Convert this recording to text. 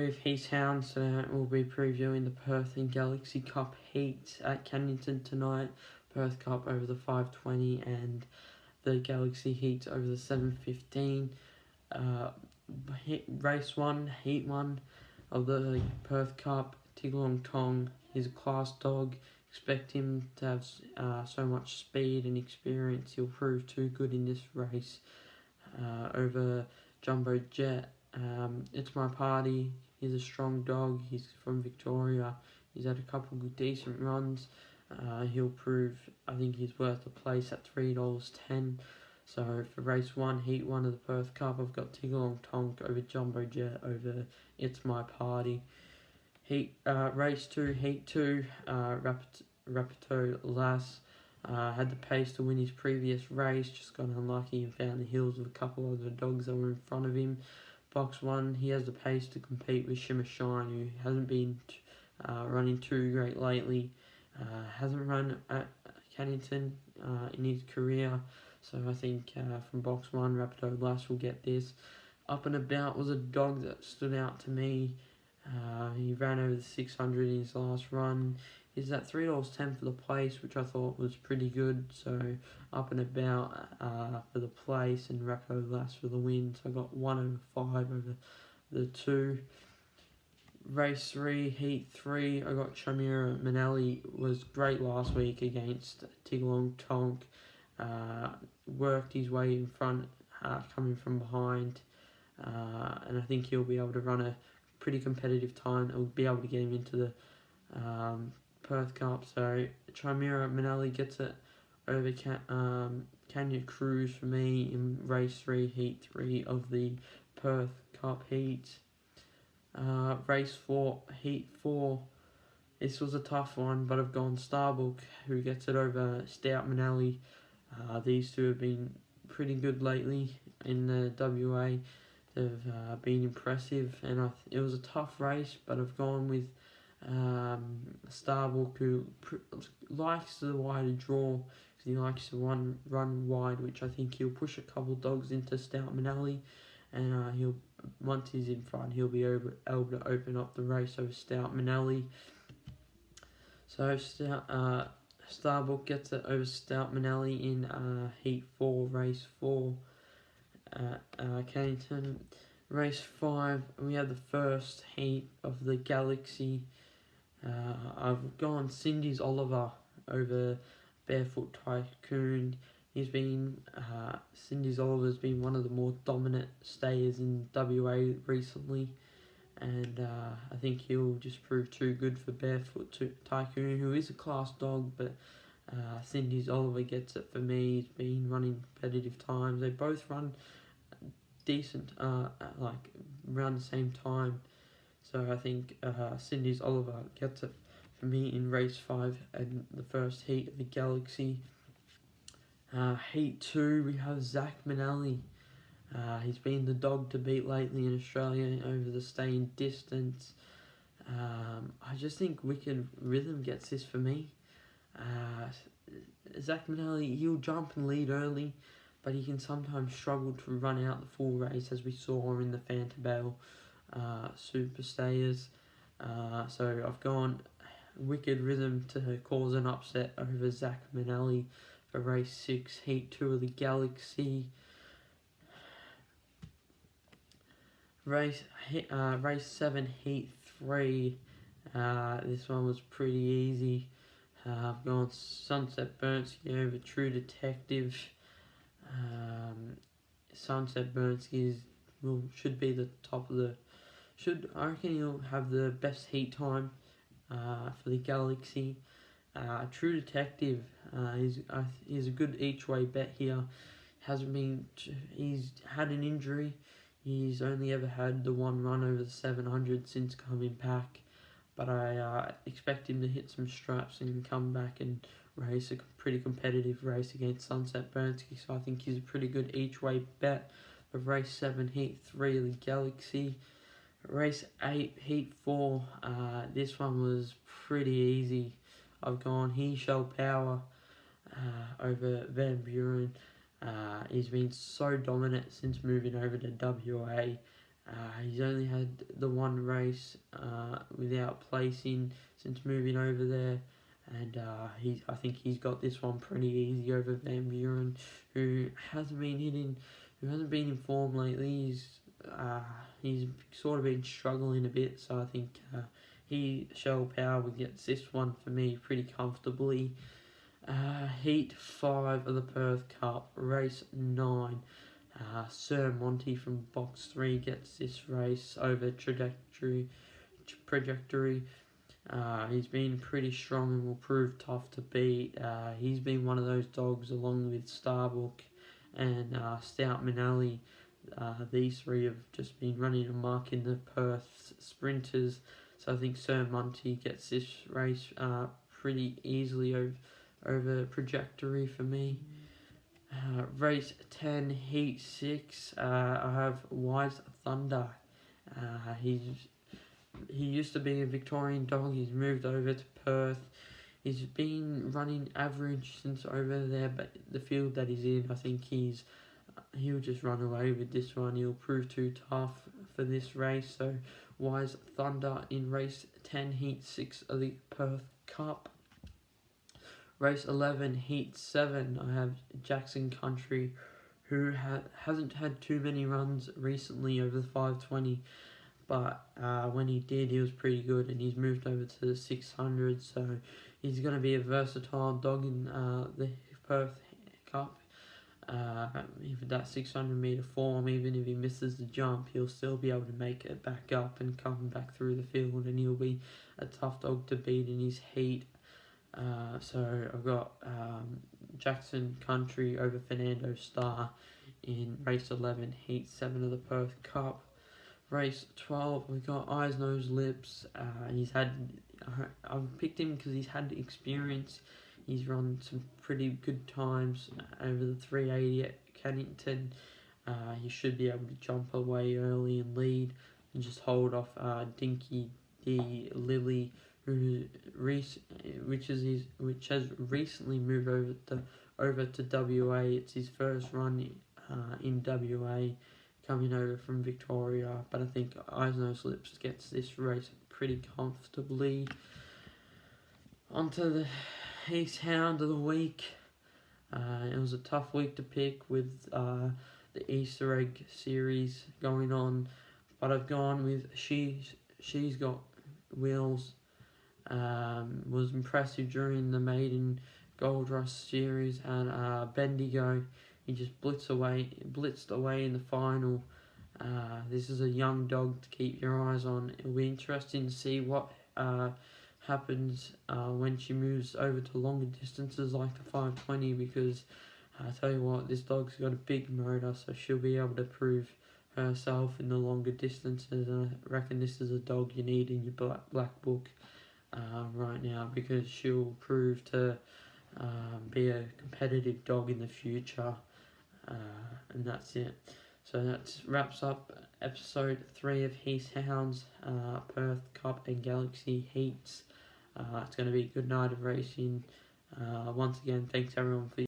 Of Heaths Hounds, we'll be previewing the Perth and Galaxy Cup Heats at Cannington tonight. Perth Cup over the 520 and the Galaxy Heats over the 715. Race 1, Heat 1 of the Perth Cup. Tigalong Tong, he's a class dog. Expect him to have so much speed and experience. He'll prove too good in this race over Jumbo Jet. It's My Party. He's a strong dog. He's from Victoria. He's had a couple of decent runs. He'll prove, I think he's worth a place at $3.10. So for race 1, heat 1 of the Perth Cup, I've got Tigalong Tonk over Jumbo Jet over It's My Party. Race 2, heat 2, Rapido Lass. Had the pace to win his previous race, just got unlucky and found the heels of a couple of the dogs that were in front of him. Box 1, he has the pace to compete with Shimmer Shine, who hasn't been running too great lately. Hasn't run at Cannington in his career, so I think from box 1, Rapido Lass will get this. Up and About was a dog that stood out to me. He ran over the 600 in his last run. He's at $3.10 for the place, which I thought was pretty good. So Up and About for the place and Rapido Lass for the win. So I got 1 over 5 over the 2. Race 3, Heat 3, I got Shamira Manelli. Was great last week against Tigalong Tonk. Worked his way in front, coming from behind. And I think he'll be able to run a pretty competitive time. I'll be able to get him into the Perth Cup. So Chimera Manelli gets it over Canyon Cruise for me in race 3, heat 3 of the Perth Cup heat. Race 4, heat 4. This was a tough one, but I've gone Starbuck, who gets it over Stout Manelli. These two have been pretty good lately in the WA. They've been impressive, and it was a tough race, but I've gone with Starbuck, who likes the wider draw, because he likes to run wide, which I think he'll push a couple of dogs into Stout Manelli, and once he's in front, he'll be able to open up the race over Stout Manelli. So Starbuck gets it over Stout Manelli in heat 4, race 4. Cannington. Race 5, we have the first heat of the Galaxy. I've gone Cindy's Oliver over Barefoot Tycoon. Cindy's Oliver's been one of the more dominant stayers in WA recently, and I think he'll just prove too good for Barefoot Tycoon, who is a class dog, but Cindy's Oliver gets it for me. He's been running competitive times. They both run decent, around the same time. So I think Cindy's Oliver gets it for me in race 5 and the first heat of the Galaxy. Heat 2, we have Zach Manelli. He's been the dog to beat lately in Australia over the staying distance. I just think Wicked Rhythm gets this for me. Zach Manelli, he'll jump and lead early, but he can sometimes struggle to run out the full race, as we saw in the Fantabale Super Stayers. So I've gone Wicked Rhythm to cause an upset over Zach Manelli for race 6, heat 2 of the Galaxy. Race 7, heat 3. This one was pretty easy. I've gone Sunset Bernski over True Detective. Sunset Bernski should be the top of the. I reckon he'll have the best heat time for the Galaxy. True Detective, he's a good each way bet here. He's had an injury. He's only ever had the one run over the 700 since coming back, but I expect him to hit some straps and come back and race a pretty competitive race against Sunset Bernski, so I think he's a pretty good each way bet for race 7, heat 3 of the Galaxy. Race 8, heat 4, this one was pretty easy. I've gone He Shall Power over Van Buren. He's been so dominant since moving over to WA. He's only had the one race without placing since moving over there, and I think he's got this one pretty easy over Van Buren, who hasn't been in form lately. He's sort of been struggling a bit, so I think Shell Power gets this one for me pretty comfortably. Heat 5 of the Perth Cup, race 9. Sir Monty from box 3 gets this race over trajectory. He's been pretty strong and will prove tough to beat. He's been one of those dogs along with Starbuck and Stout Manali. These three have just been running amok in the Perth sprinters, so I think Sir Monty gets this race pretty easily over trajectory for me. Race 10, Heat 6, I have Wise Thunder. He used to be a Victorian dog. He's moved over to Perth. He's been running average since over there, but the field that he's in, I think he'll just run away with this one. He'll prove too tough for this race. So Wise Thunder in race 10, Heat 6 of the Perth Cup. Race 11, Heat 7, I have Jackson Country, who hasn't had too many runs recently over the 520, but when he did, he was pretty good, and he's moved over to the 600, so he's going to be a versatile dog in the Perth Cup. Even that 600 metre form, even if he misses the jump, he'll still be able to make it back up and come back through the field, and he'll be a tough dog to beat in his heat. So I've got Jackson Country over Fernando Star in race 11, Heat 7 of the Perth Cup. Race 12, we got Eyes, Nose, Lips. I've picked him because he's had experience. He's run some pretty good times over the 380 at Cannington. He should be able to jump away early and lead and just hold off Dinky D Lily, which has recently moved over to WA. It's his first run in WA, coming over from Victoria. But I think Eyes Nose Lips gets this race pretty comfortably. Onto the Heaths Hound of the week. It was a tough week to pick with the Easter egg series going on, but I've gone with She's Got Wheels. Was impressive during the maiden Gold Rush series, and Bendigo, he just blitzed away in the final. This is a young dog to keep your eyes on. It'll be interesting to see what happens when she moves over to longer distances like the 520, because I tell you what, this dog's got a big motor, so she'll be able to prove herself in the longer distances, and I reckon this is a dog you need in your black book right now, because she'll prove to be a competitive dog in the future, and that's it. So that wraps up episode 3 of Heaths Hounds, Perth Cup and Galaxy Heats. It's going to be a good night of racing. Once again, thanks everyone for